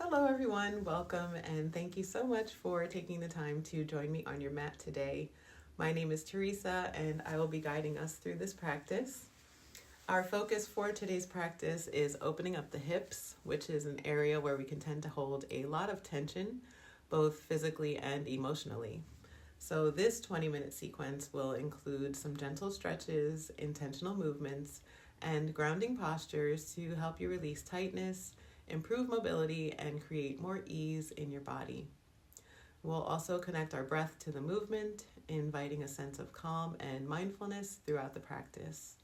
Hello everyone, welcome and thank you so much for taking the time to join me on your mat today. My name is Teresa and I will be guiding us through this practice. Our focus for today's practice is opening up the hips, which is an area where we can tend to hold a lot of tension, both physically and emotionally. So this 20-minute sequence will include some gentle stretches, intentional movements, and grounding postures to help you release tightness, improve mobility, and create more ease in your body. We'll also connect our breath to the movement, inviting a sense of calm and mindfulness throughout the practice.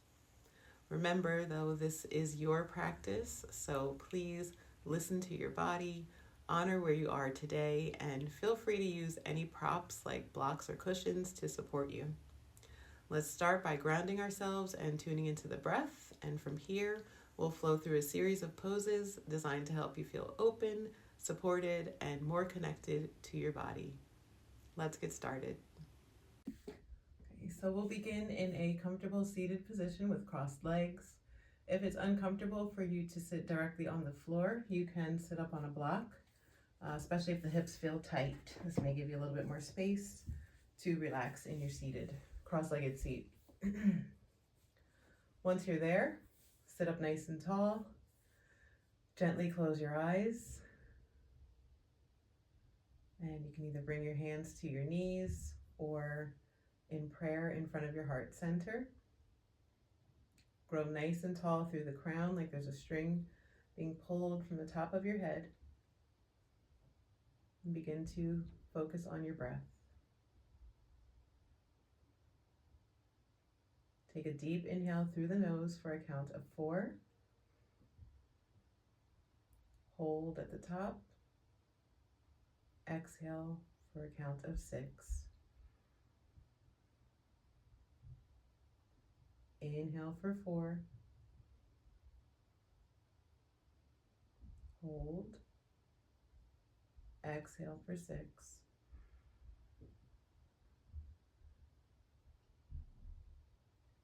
Remember, though, this is your practice, so please listen to your body, honor where you are today, and feel free to use any props like blocks or cushions to support you. Let's start by grounding ourselves and tuning into the breath, and from here, we'll flow through a series of poses designed to help you feel open, supported, and more connected to your body. Let's get started. Okay, so we'll begin in a comfortable seated position with crossed legs. If it's uncomfortable for you to sit directly on the floor, you can sit up on a block, especially if the hips feel tight. This may give you a little bit more space to relax in your seated, cross-legged seat. Once you're there, sit up nice and tall. Gently close your eyes. And you can either bring your hands to your knees or in prayer in front of your heart center. Grow nice and tall through the crown like there's a string being pulled from the top of your head. And begin to focus on your breath. Take a deep inhale through the nose for a count of 4. Hold at the top. Exhale for a count of 6. Inhale for 4. Hold. Exhale for 6.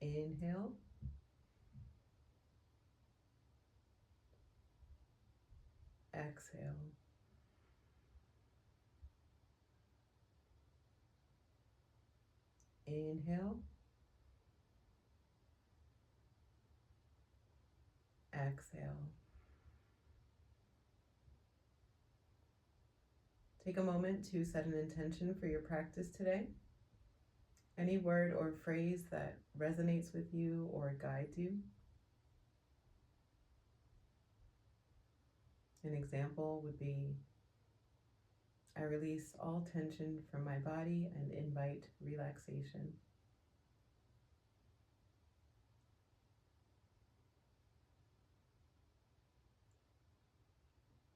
Inhale. Exhale. Inhale. Exhale. Take a moment to set an intention for your practice today. Any word or phrase that resonates with you or guides you. An example would be, I release all tension from my body and invite relaxation.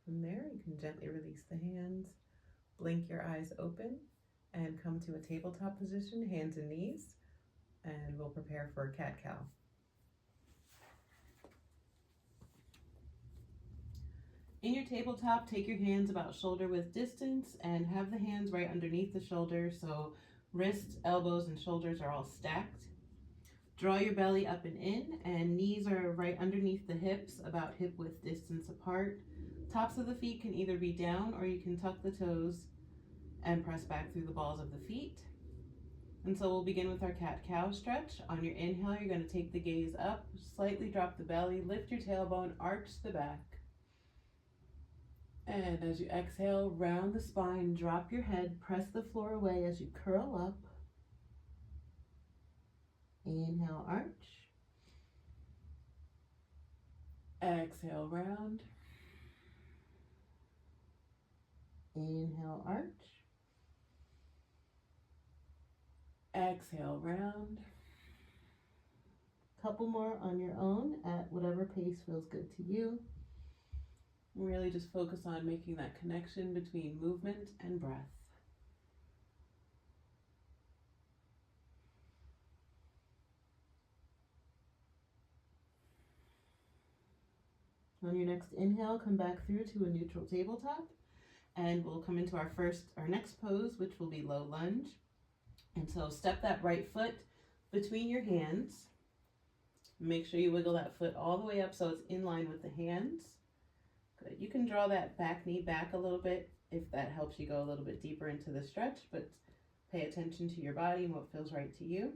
From there, you can gently release the hands, blink your eyes open, and come to a tabletop position, hands and knees, and we'll prepare for a cat-cow. In your tabletop, take your hands about shoulder width distance and have the hands right underneath the shoulder so wrists, elbows, and shoulders are all stacked. Draw your belly up and in, and knees are right underneath the hips, about hip width distance apart. Tops of the feet can either be down or you can tuck the toes and press back through the balls of the feet. And so we'll begin with our cat-cow stretch. On your inhale, you're going to take the gaze up, slightly drop the belly, lift your tailbone, arch the back. And as you exhale, round the spine, drop your head, press the floor away as you curl up. Inhale, arch. Exhale, round. Inhale, arch. Exhale, round. Couple more on your own at whatever pace feels good to you. Really just focus on making that connection between movement and breath. On your next inhale, come back through to a neutral tabletop, and we'll come into our next pose, which will be low lunge. And so step that right foot between your hands. Make sure you wiggle that foot all the way up so it's in line with the hands. Good. You can draw that back knee back a little bit if that helps you go a little bit deeper into the stretch, but pay attention to your body and what feels right to you.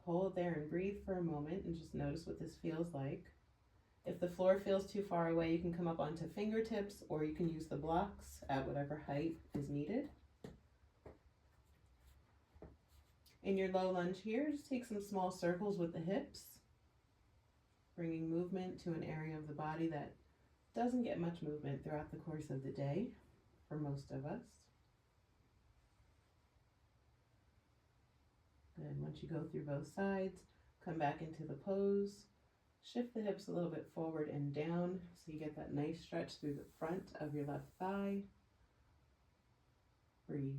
Hold there and breathe for a moment and just notice what this feels like. If the floor feels too far away, you can come up onto fingertips or you can use the blocks at whatever height is needed. In your low lunge here, just take some small circles with the hips, bringing movement to an area of the body that doesn't get much movement throughout the course of the day for most of us. Good. Once you go through both sides, come back into the pose. Shift the hips a little bit forward and down so you get that nice stretch through the front of your left thigh. Breathe.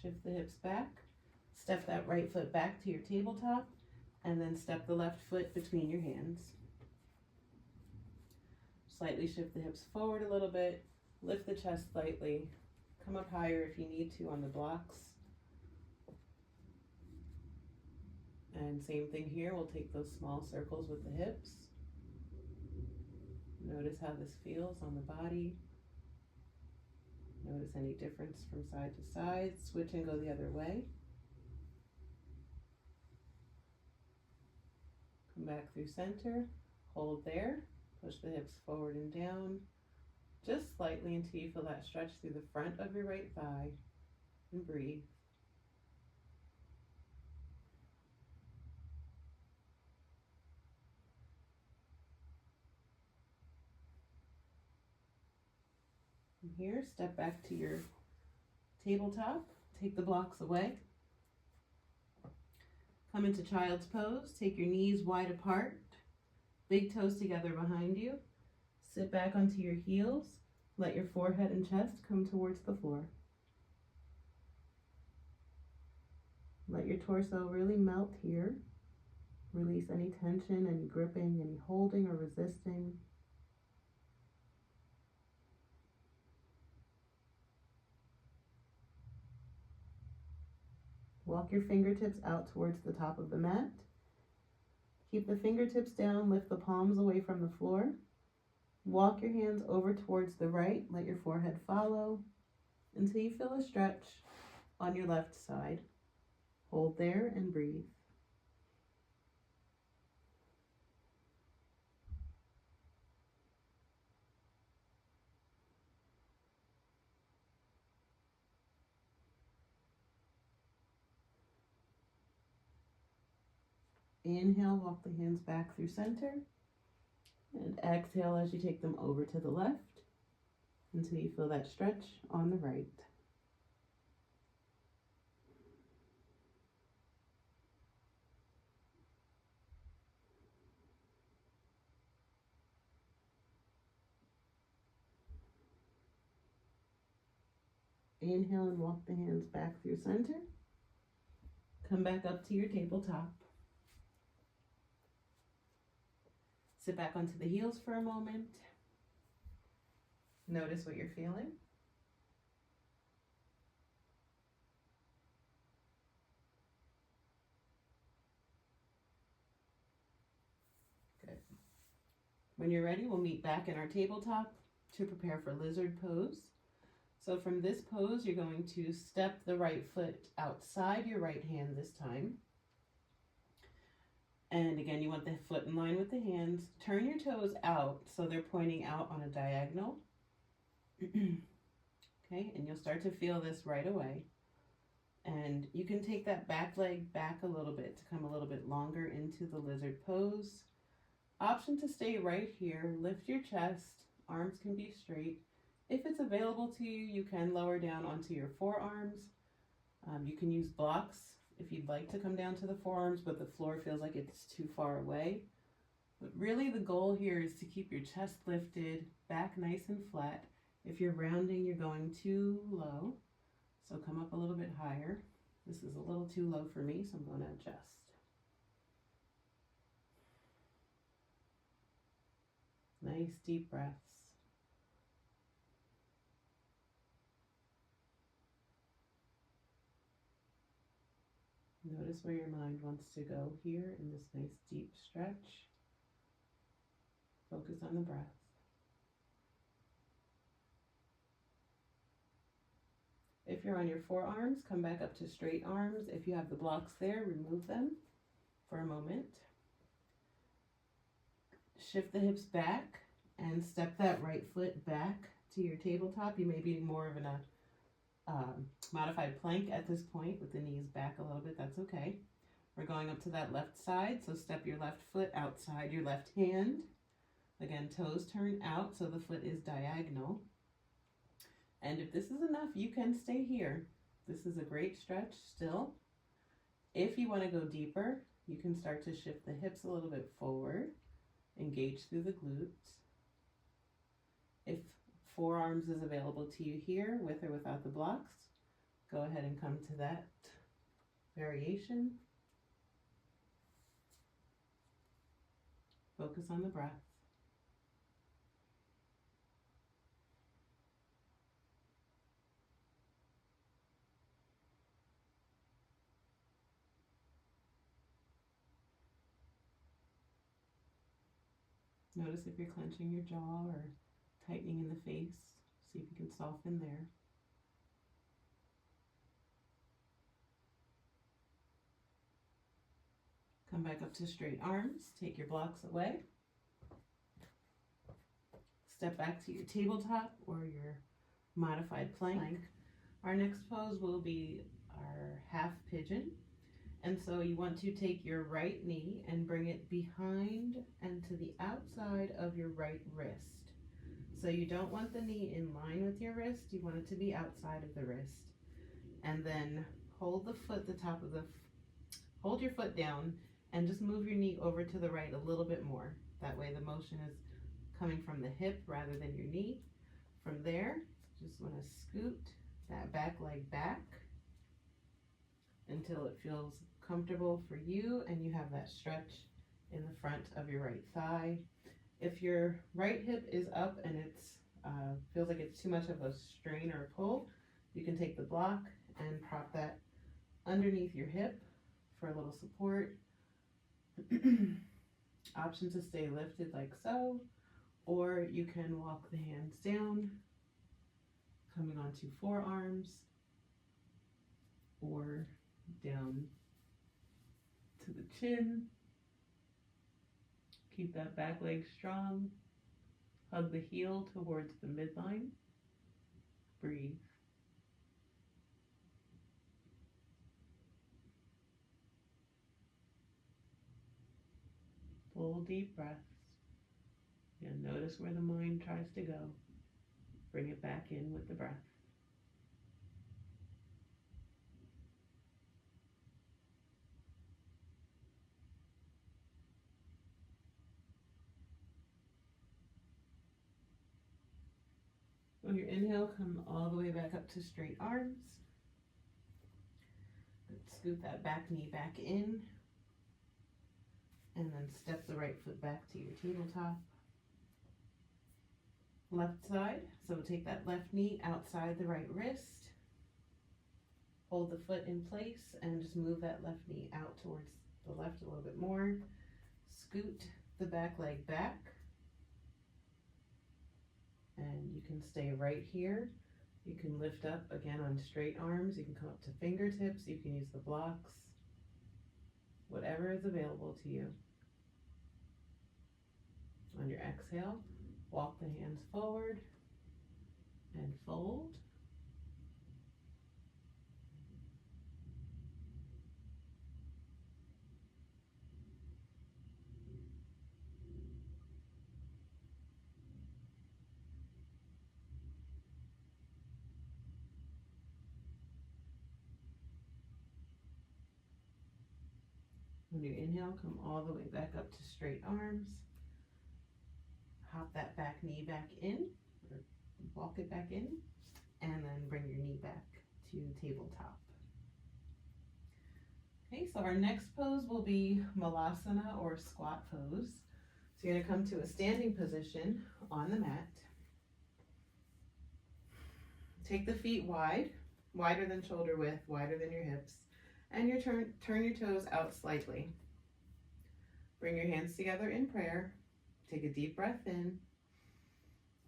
Shift the hips back. Step that right foot back to your tabletop and then step the left foot between your hands. Slightly shift the hips forward a little bit. Lift the chest slightly. Come up higher if you need to on the blocks. And same thing here, we'll take those small circles with the hips. Notice how this feels on the body. Notice any difference from side to side. Switch and go the other way. Come back through center. Hold there. Push the hips forward and down. Just slightly until you feel that stretch through the front of your right thigh. And breathe. From here, step back to your tabletop. Take the blocks away. Come into child's pose. Take your knees wide apart. Big toes together behind you. Sit back onto your heels. Let your forehead and chest come towards the floor. Let your torso really melt here. Release any tension, any gripping, any holding or resisting. Walk your fingertips out towards the top of the mat. Keep the fingertips down, lift the palms away from the floor. Walk your hands over towards the right, let your forehead follow until you feel a stretch on your left side. Hold there and breathe. Inhale, walk the hands back through center. And exhale as you take them over to the left until you feel that stretch on the right. Inhale and walk the hands back through center. Come back up to your tabletop. Sit back onto the heels for a moment. Notice what you're feeling. Good. When you're ready, we'll meet back in our tabletop to prepare for lizard pose. So from this pose, you're going to step the right foot outside your right hand this time. And again, you want the foot in line with the hands. Turn your toes out so they're pointing out on a diagonal. Okay, and you'll start to feel this right away. And you can take that back leg back a little bit to come a little bit longer into the lizard pose. Option to stay right here. Lift your chest. Arms can be straight. If it's available to you, you can lower down onto your forearms. You can use blocks if you'd like to come down to the forearms, but the floor feels like it's too far away. But really the goal here is to keep your chest lifted, back nice and flat. If you're rounding, you're going too low. So come up a little bit higher. This is a little too low for me, so I'm going to adjust. Nice deep breaths. Notice where your mind wants to go here in this nice deep stretch. Focus on the breath. If you're on your forearms, come back up to straight arms. If you have the blocks there, remove them for a moment. Shift the hips back and step that right foot back to your tabletop. You may be more of in a modified plank at this point with the knees back a little bit. That's okay. We're going up to that left side, so step your left foot outside your left hand. Again, toes turn out so the foot is diagonal. And if this is enough, you can stay here. This is a great stretch still. If you want to go deeper, you can start to shift the hips a little bit forward, engage through the glutes. If forearms is available to you here, with or without the blocks, go ahead and come to that variation. Focus on the breath. Notice if you're clenching your jaw or tightening in the face. See if you can soften there. Come back up to straight arms. Take your blocks away. Step back to your tabletop or your modified plank. Our next pose will be our half pigeon. And so you want to take your right knee and bring it behind and to the outside of your right wrist. So you don't want the knee in line with your wrist. You want it to be outside of the wrist. And then hold the foot, hold your foot down and just move your knee over to the right a little bit more. That way the motion is coming from the hip rather than your knee. From there, just want to scoot that back leg back until it feels comfortable for you and you have that stretch in the front of your right thigh. If your right hip is up and it's feels like it's too much of a strain or a pull, you can take the block and prop that underneath your hip for a little support. Option to stay lifted like so, or you can walk the hands down, coming onto forearms, or down to the chin. Keep that back leg strong. Hug the heel towards the midline. Breathe. Full deep breaths. And notice where the mind tries to go. Bring it back in with the breath. On your inhale, come all the way back up to straight arms. Scoot that back knee back in. And then step the right foot back to your tabletop. Left side, so take that left knee outside the right wrist. Hold the foot in place and just move that left knee out towards the left a little bit more. Scoot the back leg back. And you can stay right here. You can lift up again on straight arms. You can come up to fingertips. You can use the blocks. Whatever is available to you. On your exhale, walk the hands forward and fold. On your inhale, come all the way back up to straight arms. Hop that back knee back in, or walk it back in, and then bring your knee back to tabletop. Okay, so our next pose will be Malasana or squat pose. So you're gonna come to a standing position on the mat. Take the feet wide, wider than shoulder width, wider than your hips, And turn your toes out slightly. Bring your hands together in prayer. Take a deep breath in.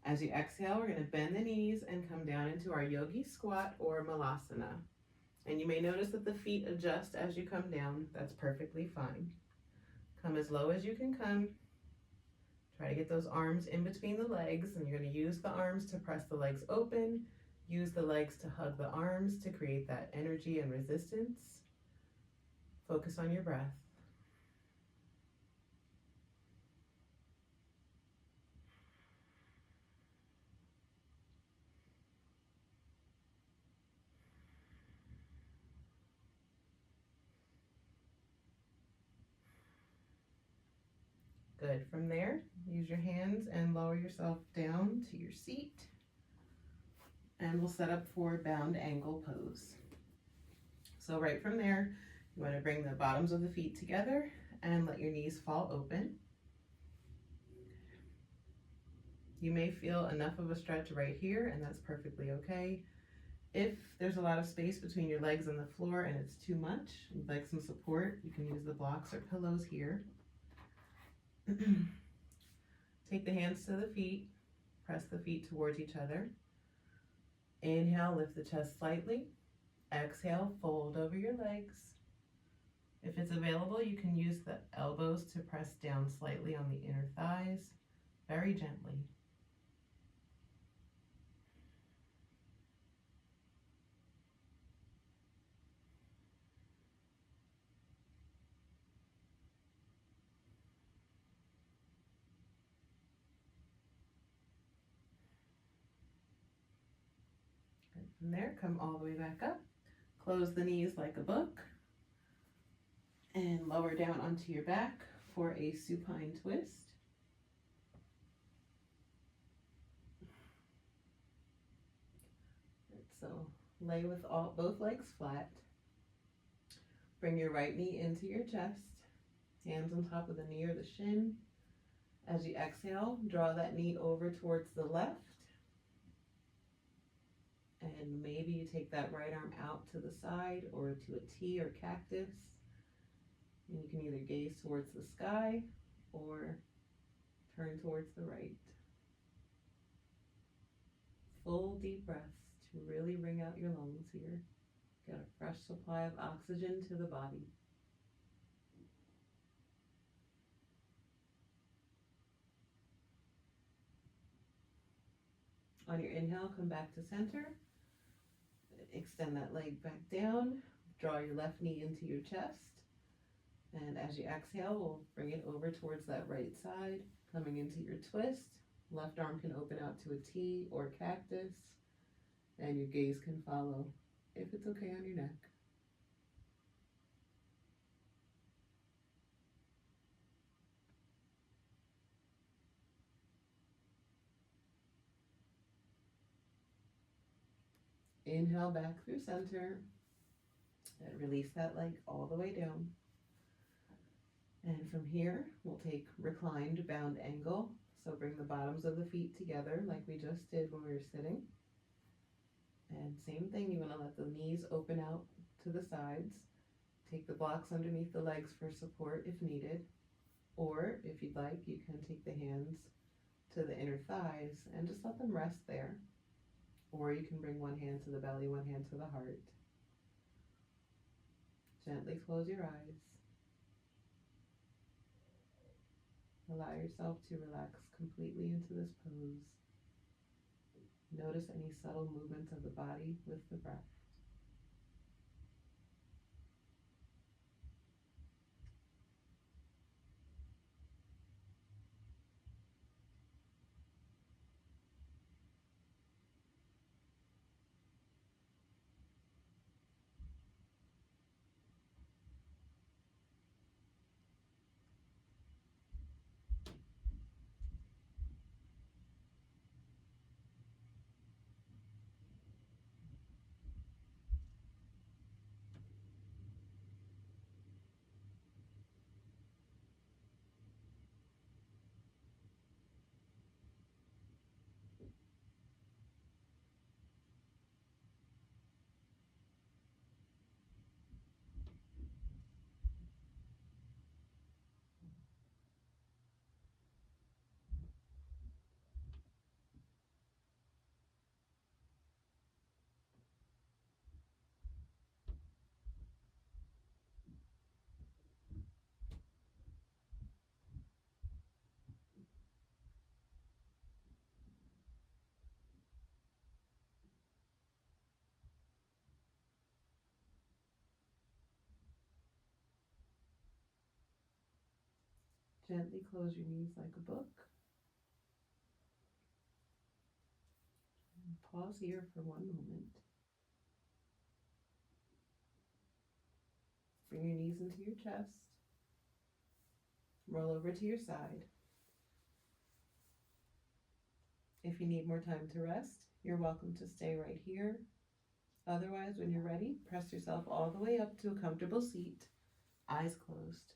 As you exhale, we're going to bend the knees and come down into our yogi squat or malasana. And you may notice that the feet adjust as you come down. That's perfectly fine. Come as low as you can come. Try to get those arms in between the legs, and you're going to use the arms to press the legs open. Use the legs to hug the arms to create that energy and resistance. Focus on your breath. Good. From there, use your hands and lower yourself down to your seat. And we'll set up for bound ankle pose. So right from there, you want to bring the bottoms of the feet together and let your knees fall open. You may feel enough of a stretch right here, and that's perfectly okay. If there's a lot of space between your legs and the floor and it's too much, you'd like some support, you can use the blocks or pillows here. Take the hands to the feet, press the feet towards each other. Inhale, lift the chest slightly. Exhale, fold over your legs. If it's available, you can use the elbows to press down slightly on the inner thighs, very gently. Good. From there, come all the way back up. Close the knees like a book. And lower down onto your back for a supine twist. So lay with both legs flat. Bring your right knee into your chest, hands on top of the knee or the shin. As you exhale, draw that knee over towards the left. And maybe you take that right arm out to the side or to a T or cactus. And you can either gaze towards the sky or turn towards the right. Full deep breaths to really wring out your lungs here. Get a fresh supply of oxygen to the body. On your inhale, come back to center. Extend that leg back down. Draw your left knee into your chest. And as you exhale, we'll bring it over towards that right side, coming into your twist. Left arm can open out to a T or cactus, and your gaze can follow, if it's okay, on your neck. Inhale back through center, and release that leg all the way down. And from here, we'll take reclined bound angle. So bring the bottoms of the feet together like we just did when we were sitting. And same thing, you want to let the knees open out to the sides. Take the blocks underneath the legs for support if needed. Or if you'd like, you can take the hands to the inner thighs and just let them rest there. Or you can bring one hand to the belly, one hand to the heart. Gently close your eyes. Allow yourself to relax completely into this pose. Notice any subtle movements of the body with the breath. Gently close your knees like a book. And pause here for one moment. Bring your knees into your chest. Roll over to your side. If you need more time to rest, you're welcome to stay right here. Otherwise, when you're ready, press yourself all the way up to a comfortable seat, eyes closed.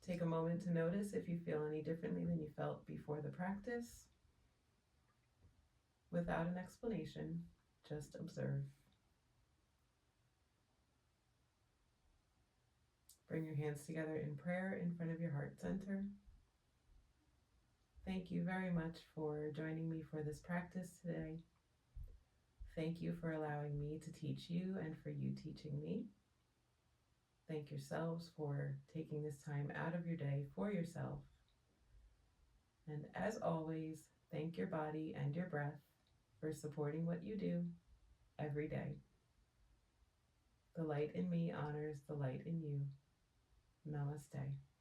Take a moment to notice if you feel any differently than you felt before the practice. Without an explanation, just observe. Bring your hands together in prayer in front of your heart center. Thank you very much for joining me for this practice today. Thank you for allowing me to teach you and for you teaching me. Thank yourselves for taking this time out of your day for yourself. And as always, thank your body and your breath for supporting what you do every day. The light in me honors the light in you. Namaste.